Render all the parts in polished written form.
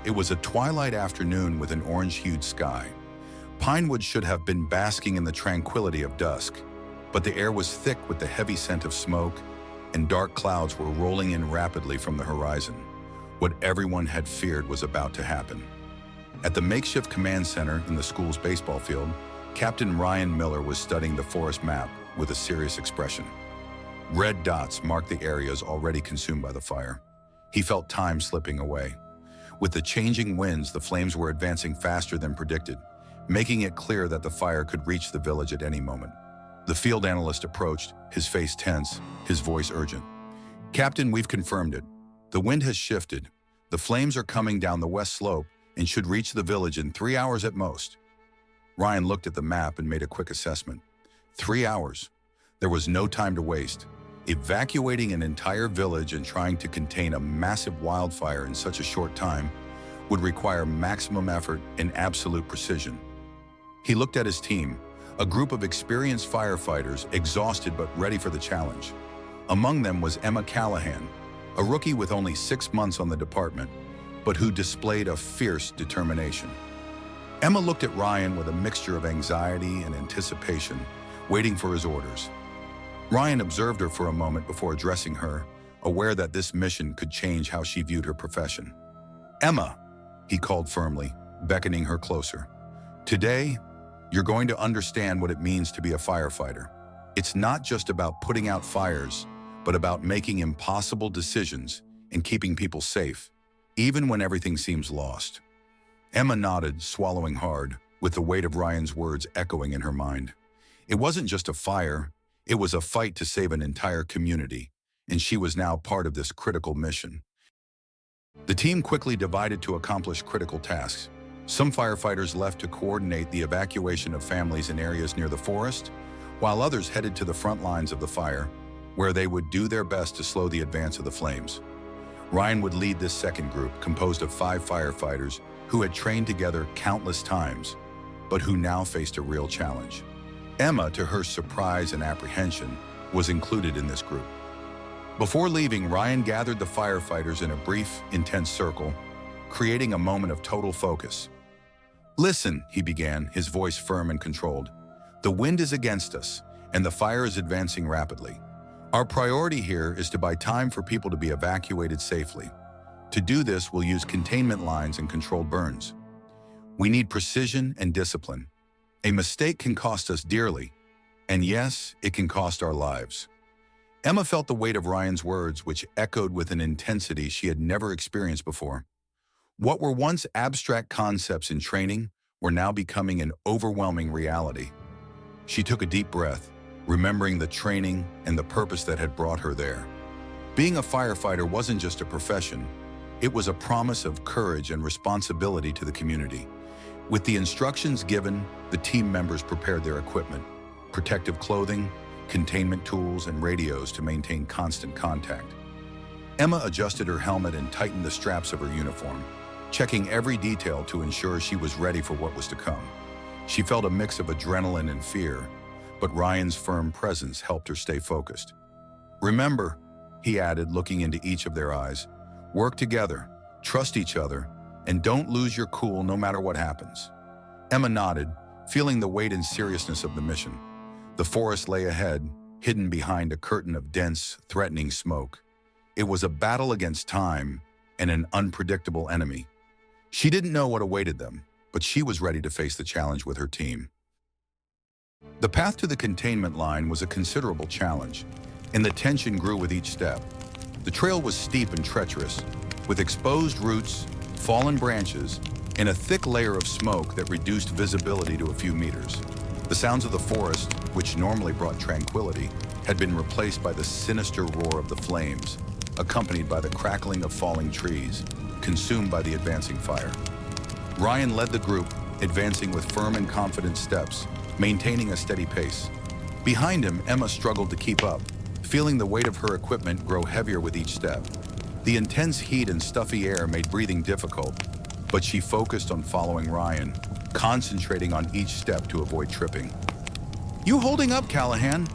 It was a twilight afternoon with an orange-hued sky. Pinewood should have been basking in the tranquility of dusk, but the air was thick with the heavy scent of smoke, and dark clouds were rolling in rapidly from the horizon. What everyone had feared was about to happen. At the makeshift command center in the school's baseball field, Captain Ryan Miller was studying the forest map with a serious expression. Red dots marked the areas already consumed by the fire. He felt time slipping away. With the changing winds, the flames were advancing faster than predicted, making it clear that the fire could reach the village at any moment. The field analyst approached, his face tense, his voice urgent. "Captain, we've confirmed it. The wind has shifted. The flames are coming down the west slope and should reach the village in 3 hours at most." Ryan looked at the map and made a quick assessment. 3 hours. There was no time to waste. Evacuating an entire village and trying to contain a massive wildfire in such a short time would require maximum effort and absolute precision. He looked at his team, a group of experienced firefighters, exhausted but ready for the challenge. Among them was Emma Callahan, a rookie with only 6 months on the department, but who displayed a fierce determination. Emma looked at Ryan with a mixture of anxiety and anticipation, waiting for his orders. Ryan observed her for a moment before addressing her, aware that this mission could change how she viewed her profession. "Emma," he called firmly, beckoning her closer. "Today, you're going to understand what it means to be a firefighter. It's not just about putting out fires, but about making impossible decisions and keeping people safe, even when everything seems lost." Emma nodded, swallowing hard, with the weight of Ryan's words echoing in her mind. It wasn't just a fire, it was a fight to save an entire community, and she was now part of this critical mission. The team quickly divided to accomplish critical tasks. Some firefighters left to coordinate the evacuation of families in areas near the forest, while others headed to the front lines of the fire, where they would do their best to slow the advance of the flames. Ryan would lead this second group, composed of 5 firefighters who had trained together countless times, but who now faced a real challenge. Emma, to her surprise and apprehension, was included in this group. Before leaving, Ryan gathered the firefighters in a brief, intense circle, creating a moment of total focus. "Listen," he began, his voice firm and controlled. "The wind is against us, and the fire is advancing rapidly. Our priority here is to buy time for people to be evacuated safely. To do this, we'll use containment lines and controlled burns. We need precision and discipline. A mistake can cost us dearly, and yes, it can cost our lives." Emma felt the weight of Ryan's words, which echoed with an intensity she had never experienced before. What were once abstract concepts in training were now becoming an overwhelming reality. She took a deep breath, remembering the training and the purpose that had brought her there. Being a firefighter wasn't just a profession, it was a promise of courage and responsibility to the community. With the instructions given, the team members prepared their equipment, protective clothing, containment tools, and radios to maintain constant contact. Emma adjusted her helmet and tightened the straps of her uniform, checking every detail to ensure she was ready for what was to come. She felt a mix of adrenaline and fear, but Ryan's firm presence helped her stay focused. "Remember," he added, looking into each of their eyes, "work together, trust each other, and don't lose your cool no matter what happens." Emma nodded, feeling the weight and seriousness of the mission. The forest lay ahead, hidden behind a curtain of dense, threatening smoke. It was a battle against time and an unpredictable enemy. She didn't know what awaited them, but she was ready to face the challenge with her team. The path to the containment line was a considerable challenge, and the tension grew with each step. The trail was steep and treacherous, with exposed roots, fallen branches, and a thick layer of smoke that reduced visibility to a few meters. The sounds of the forest, which normally brought tranquility, had been replaced by the sinister roar of the flames, accompanied by the crackling of falling trees, consumed by the advancing fire. Ryan led the group, advancing with firm and confident steps, maintaining a steady pace. Behind him, Emma struggled to keep up, feeling the weight of her equipment grow heavier with each step. The intense heat and stuffy air made breathing difficult, but she focused on following Ryan, concentrating on each step to avoid tripping. "You holding up, Callahan?"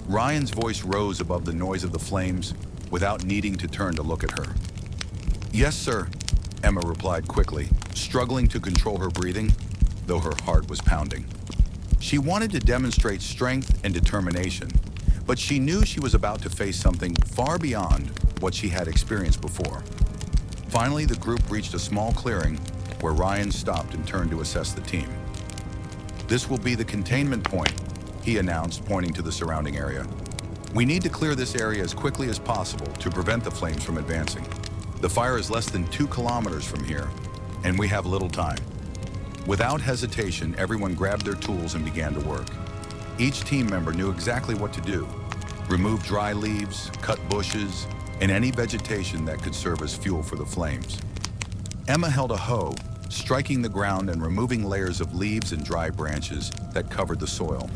Ryan's voice rose above the noise of the flames without needing to turn to look at her. "Yes, sir," Emma replied quickly, struggling to control her breathing, though her heart was pounding. She wanted to demonstrate strength and determination, but she knew she was about to face something far beyond what she had experienced before. Finally, the group reached a small clearing where Ryan stopped and turned to assess the team. "This will be the containment point," he announced, pointing to the surrounding area. "We need to clear this area as quickly as possible to prevent the flames from advancing. The fire is less than 2 kilometers from here, and we have little time." Without hesitation, everyone grabbed their tools and began to work. Each team member knew exactly what to do: remove dry leaves, cut bushes, and any vegetation that could serve as fuel for the flames. Emma held a hoe, striking the ground and removing layers of leaves and dry branches that covered the soil.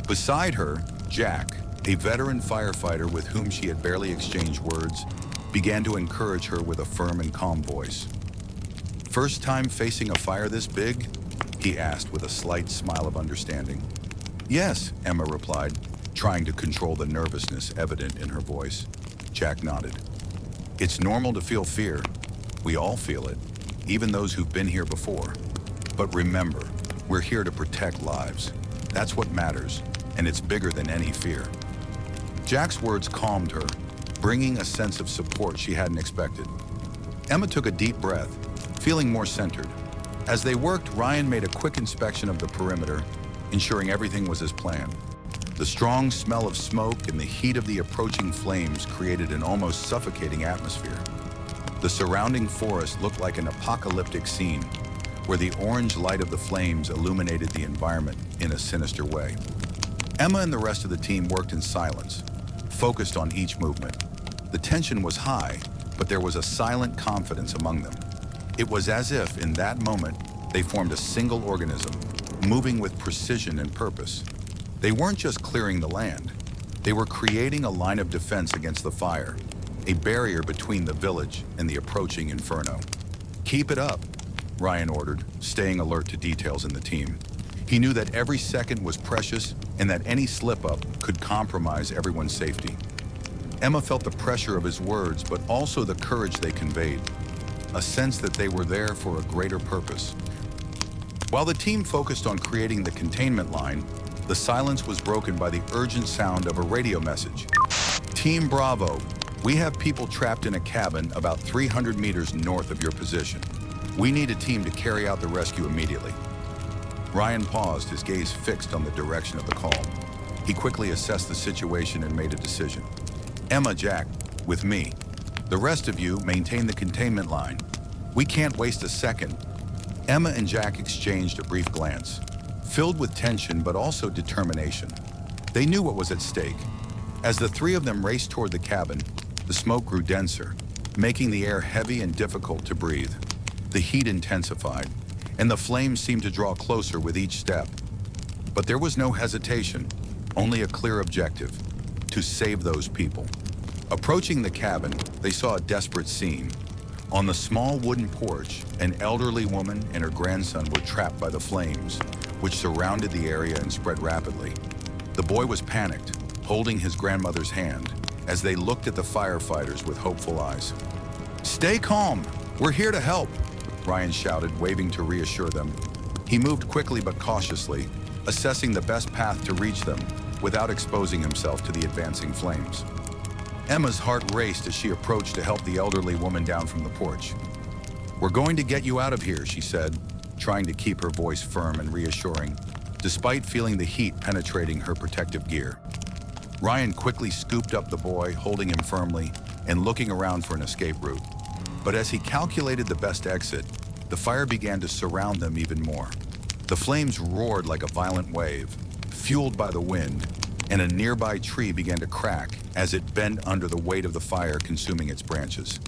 Beside her, Jack, a veteran firefighter with whom she had barely exchanged words, began to encourage her with a firm and calm voice. "First time facing a fire this big?" he asked with a slight smile of understanding. "Yes," Emma replied, trying to control the nervousness evident in her voice. Jack nodded. "It's normal to feel fear. We all feel it, even those who've been here before. But remember, we're here to protect lives. That's what matters, and it's bigger than any fear." Jack's words calmed her, bringing a sense of support she hadn't expected. Emma took a deep breath, feeling more centered. As they worked, Ryan made a quick inspection of the perimeter, ensuring everything was as planned. The strong smell of smoke and the heat of the approaching flames created an almost suffocating atmosphere. The surrounding forest looked like an apocalyptic scene, where the orange light of the flames illuminated the environment in a sinister way. Emma and the rest of the team worked in silence, focused on each movement. The tension was high, but there was a silent confidence among them. It was as if, in that moment, they formed a single organism, moving with precision and purpose. They weren't just clearing the land. They were creating a line of defense against the fire, a barrier between the village and the approaching inferno. "Keep it up," Ryan ordered, staying alert to details in the team. He knew that every second was precious and that any slip-up could compromise everyone's safety. Emma felt the pressure of his words, but also the courage they conveyed, a sense that they were there for a greater purpose. While the team focused on creating the containment line, the silence was broken by the urgent sound of a radio message. "Team Bravo, we have people trapped in a cabin about 300 meters north of your position. We need a team to carry out the rescue immediately." Ryan paused, his gaze fixed on the direction of the call. He quickly assessed the situation and made a decision. "Emma, Jack, with me. The rest of you maintain the containment line. We can't waste a second." Emma and Jack exchanged a brief glance, filled with tension but also determination. They knew what was at stake. As the three of them raced toward the cabin, the smoke grew denser, making the air heavy and difficult to breathe. The heat intensified, and the flames seemed to draw closer with each step. But there was no hesitation, only a clear objective: to save those people. Approaching the cabin, they saw a desperate scene. On the small wooden porch, an elderly woman and her grandson were trapped by the flames, which surrounded the area and spread rapidly. The boy was panicked, holding his grandmother's hand, as they looked at the firefighters with hopeful eyes. "Stay calm, we're here to help," Ryan shouted, waving to reassure them. He moved quickly but cautiously, assessing the best path to reach them without exposing himself to the advancing flames. Emma's heart raced as she approached to help the elderly woman down from the porch. "We're going to get you out of here," she said, trying to keep her voice firm and reassuring, despite feeling the heat penetrating her protective gear. Ryan quickly scooped up the boy, holding him firmly and looking around for an escape route. But as he calculated the best exit, the fire began to surround them even more. The flames roared like a violent wave, fueled by the wind, and a nearby tree began to crack as it bent under the weight of the fire consuming its branches.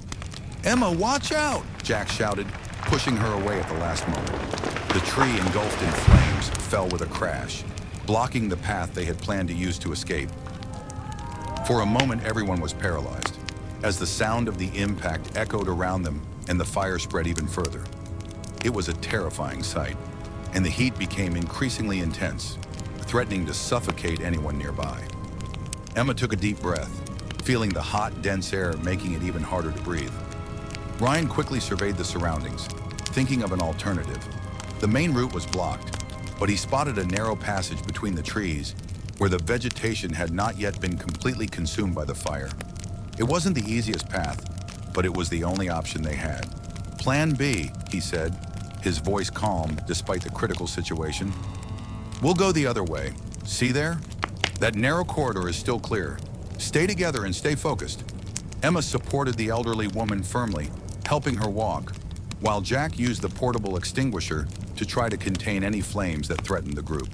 "Emma, watch out!" Jack shouted, pushing her away at the last moment. The tree, engulfed in flames, fell with a crash, blocking the path they had planned to use to escape. For a moment, everyone was paralyzed, as the sound of the impact echoed around them and the fire spread even further. It was a terrifying sight, and the heat became increasingly intense, threatening to suffocate anyone nearby. Emma took a deep breath, feeling the hot, dense air making it even harder to breathe. Ryan quickly surveyed the surroundings, thinking of an alternative. The main route was blocked, but he spotted a narrow passage between the trees where the vegetation had not yet been completely consumed by the fire. It wasn't the easiest path, but it was the only option they had. Plan B, he said, his voice calm despite the critical situation. We'll go the other way. See there? That narrow corridor is still clear. Stay together and stay focused. Emma supported the elderly woman firmly, helping her walk, while Jack used the portable extinguisher to try to contain any flames that threatened the group.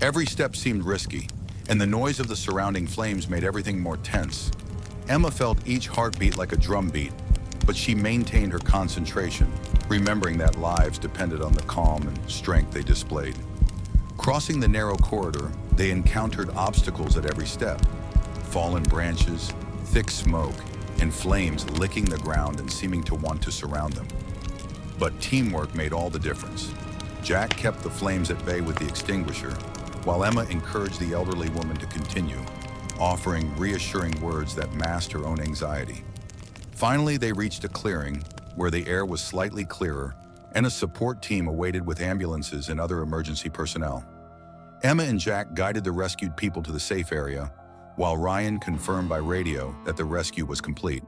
Every step seemed risky, and the noise of the surrounding flames made everything more tense. Emma felt each heartbeat like a drumbeat, but she maintained her concentration, remembering that lives depended on the calm and strength they displayed. Crossing the narrow corridor, they encountered obstacles at every step. Fallen branches, thick smoke, and flames licking the ground and seeming to want to surround them. But teamwork made all the difference. Jack kept the flames at bay with the extinguisher, while Emma encouraged the elderly woman to continue, offering reassuring words that masked her own anxiety. Finally, they reached a clearing where the air was slightly clearer and a support team awaited with ambulances and other emergency personnel. Emma and Jack guided the rescued people to the safe area, while Ryan confirmed by radio that the rescue was complete.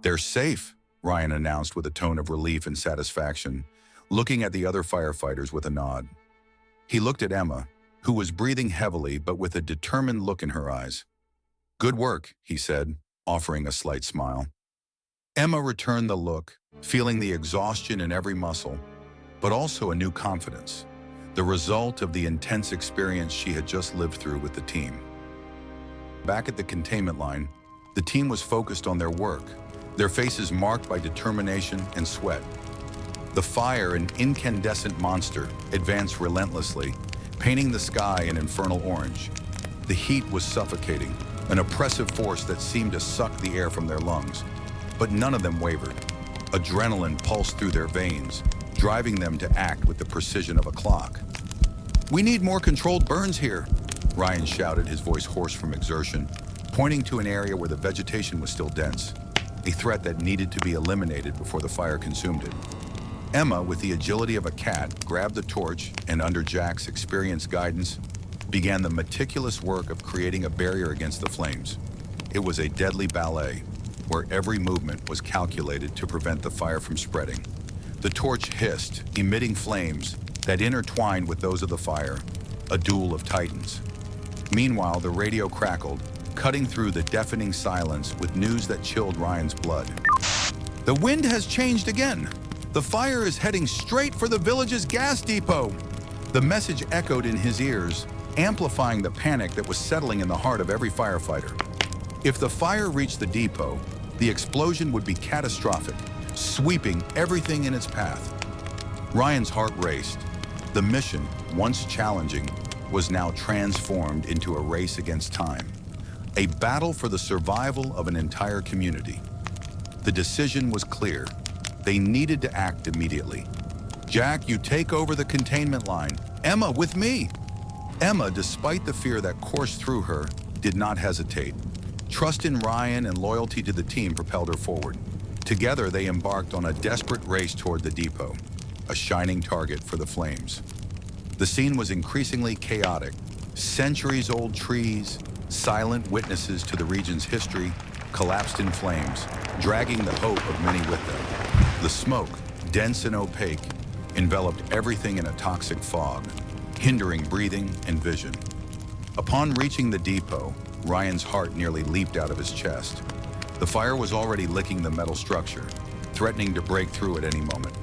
They're safe, Ryan announced with a tone of relief and satisfaction, looking at the other firefighters with a nod. He looked at Emma, who was breathing heavily but with a determined look in her eyes. Good work, he said, offering a slight smile. Emma returned the look, feeling the exhaustion in every muscle, but also a new confidence, the result of the intense experience she had just lived through with the team. Back at the containment line, the team was focused on their work, their faces marked by determination and sweat. The fire, an incandescent monster, advanced relentlessly, painting the sky an infernal orange. The heat was suffocating, an oppressive force that seemed to suck the air from their lungs. But none of them wavered. Adrenaline pulsed through their veins, driving them to act with the precision of a clock. We need more controlled burns here, Ryan shouted, his voice hoarse from exertion, pointing to an area where the vegetation was still dense, a threat that needed to be eliminated before the fire consumed it. Emma, with the agility of a cat, grabbed the torch and, under Jack's experienced guidance, began the meticulous work of creating a barrier against the flames. It was a deadly ballet, where every movement was calculated to prevent the fire from spreading. The torch hissed, emitting flames that intertwined with those of the fire, a duel of titans. Meanwhile, the radio crackled, cutting through the deafening silence with news that chilled Ryan's blood. The wind has changed again. The fire is heading straight for the village's gas depot. The message echoed in his ears, amplifying the panic that was settling in the heart of every firefighter. If the fire reached the depot, the explosion would be catastrophic, sweeping everything in its path. Ryan's heart raced. The mission, once challenging, was now transformed into a race against time, a battle for the survival of an entire community. The decision was clear. They needed to act immediately. Jack, you take over the containment line. Emma, with me. Emma, despite the fear that coursed through her, did not hesitate. Trust in Ryan and loyalty to the team propelled her forward. Together, they embarked on a desperate race toward the depot, a shining target for the flames. The scene was increasingly chaotic. Centuries-old trees, silent witnesses to the region's history, collapsed in flames, dragging the hope of many with them. The smoke, dense and opaque, enveloped everything in a toxic fog, hindering breathing and vision. Upon reaching the depot, Ryan's heart nearly leaped out of his chest. The fire was already licking the metal structure, threatening to break through at any moment.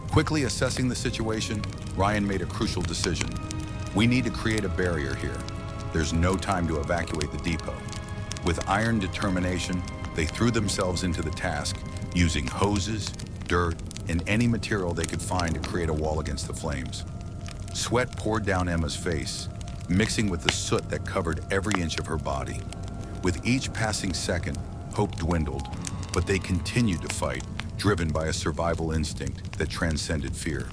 Quickly assessing the situation, Ryan made a crucial decision. We need to create a barrier here. There's no time to evacuate the depot. With iron determination, they threw themselves into the task, using hoses, dirt, and any material they could find to create a wall against the flames. Sweat poured down Emma's face, mixing with the soot that covered every inch of her body. With each passing second, hope dwindled, but they continued to fight, driven by a survival instinct that transcended fear.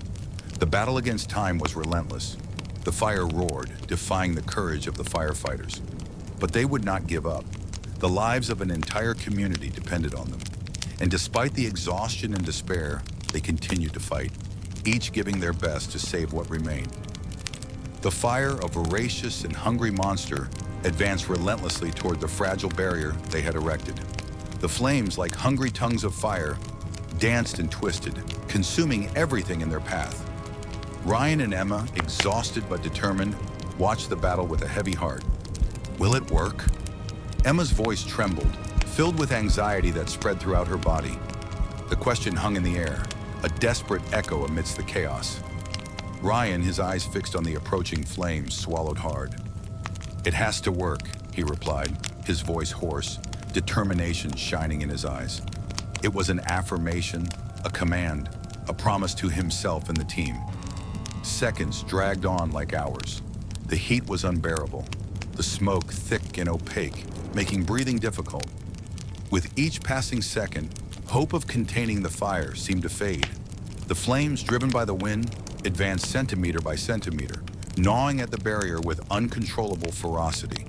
The battle against time was relentless. The fire roared, defying the courage of the firefighters. But they would not give up. The lives of an entire community depended on them. And despite the exhaustion and despair, they continued to fight, each giving their best to save what remained. The fire, a voracious and hungry monster, advanced relentlessly toward the fragile barrier they had erected. The flames, like hungry tongues of fire, danced and twisted, consuming everything in their path. Ryan and Emma, exhausted but determined, watched the battle with a heavy heart. Will it work? Emma's voice trembled, filled with anxiety that spread throughout her body. The question hung in the air, a desperate echo amidst the chaos. Ryan, his eyes fixed on the approaching flames, swallowed hard. "It has to work," he replied, his voice hoarse, determination shining in his eyes. It was an affirmation, a command, a promise to himself and the team. Seconds dragged on like hours. The heat was unbearable, the smoke thick and opaque, making breathing difficult. With each passing second, hope of containing the fire seemed to fade. The flames, driven by the wind, advanced centimeter by centimeter, gnawing at the barrier with uncontrollable ferocity.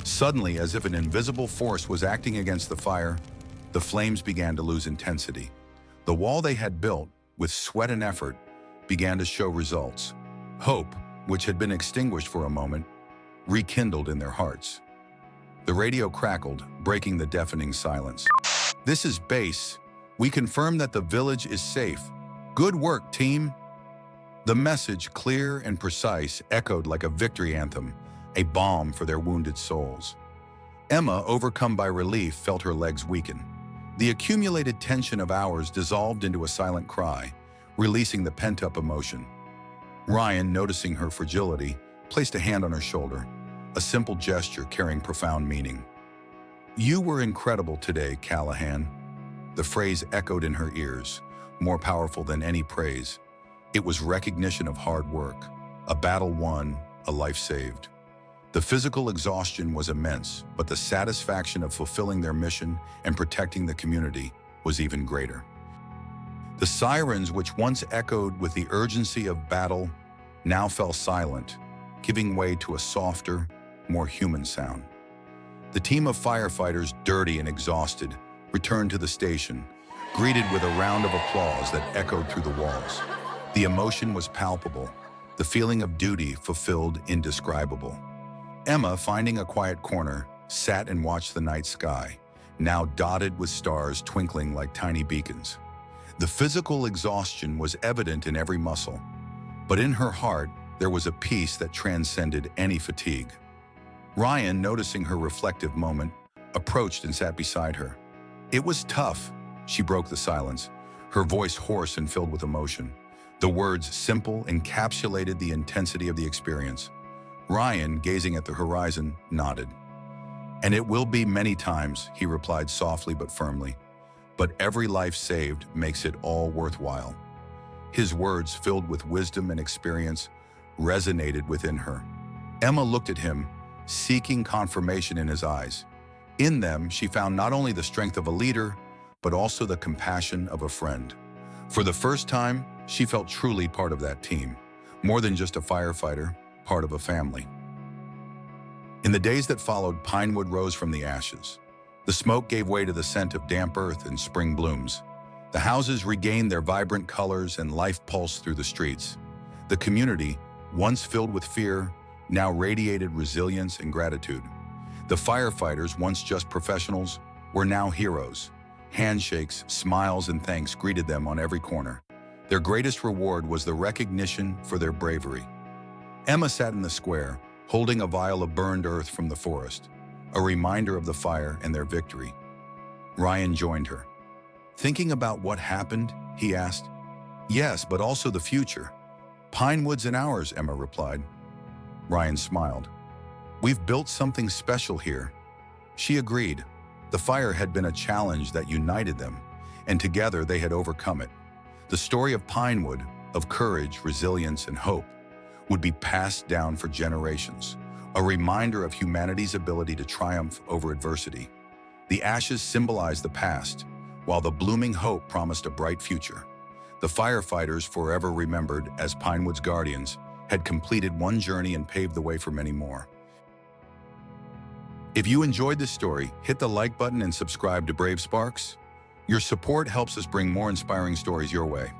Suddenly, as if an invisible force was acting against the fire, the flames began to lose intensity. The wall they had built, with sweat and effort, began to show results. Hope, which had been extinguished for a moment, rekindled in their hearts. The radio crackled, breaking the deafening silence. "This is base. We confirm that the village is safe. Good work, team." The message, clear and precise, echoed like a victory anthem, a balm for their wounded souls. Emma, overcome by relief, felt her legs weaken. The accumulated tension of hours dissolved into a silent cry, releasing the pent-up emotion. Ryan, noticing her fragility, placed a hand on her shoulder, a simple gesture carrying profound meaning. "You were incredible today, Callahan." The phrase echoed in her ears, more powerful than any praise. It was recognition of hard work, a battle won, a life saved. The physical exhaustion was immense, but the satisfaction of fulfilling their mission and protecting the community was even greater. The sirens, which once echoed with the urgency of battle, now fell silent, giving way to a softer, more human sound. The team of firefighters, dirty and exhausted, returned to the station, greeted with a round of applause that echoed through the walls. The emotion was palpable, the feeling of duty fulfilled indescribable. Emma, finding a quiet corner, sat and watched the night sky, now dotted with stars twinkling like tiny beacons. The physical exhaustion was evident in every muscle, but in her heart there was a peace that transcended any fatigue. Ryan, noticing her reflective moment, approached and sat beside her. "It was tough," she broke the silence, her voice hoarse and filled with emotion. The words, simple, encapsulated the intensity of the experience. Ryan, gazing at the horizon, nodded. "And it will be many times," he replied softly but firmly. "But every life saved makes it all worthwhile." His words, filled with wisdom and experience, resonated within her. Emma looked at him, seeking confirmation in his eyes. In them, she found not only the strength of a leader, but also the compassion of a friend. For the first time, she felt truly part of that team, more than just a firefighter, part of a family. In the days that followed, Pinewood rose from the ashes. The smoke gave way to the scent of damp earth and spring blooms. The houses regained their vibrant colors and life pulsed through the streets. The community, once filled with fear, now radiated resilience and gratitude. The firefighters, once just professionals, were now heroes. Handshakes, smiles, and thanks greeted them on every corner. Their greatest reward was the recognition for their bravery. Emma sat in the square, holding a vial of burned earth from the forest, a reminder of the fire and their victory. Ryan joined her. "Thinking about what happened?" he asked. "Yes, but also the future." "Pinewood's and ours," Emma replied. Ryan smiled. "We've built something special here." She agreed. The fire had been a challenge that united them, and together they had overcome it. The story of Pinewood, of courage, resilience, and hope, would be passed down for generations, a reminder of humanity's ability to triumph over adversity. The ashes symbolized the past, while the blooming hope promised a bright future. The firefighters, forever remembered as Pinewood's guardians, had completed one journey and paved the way for many more. If you enjoyed this story, hit the like button and subscribe to Brave Sparks. Your support helps us bring more inspiring stories your way.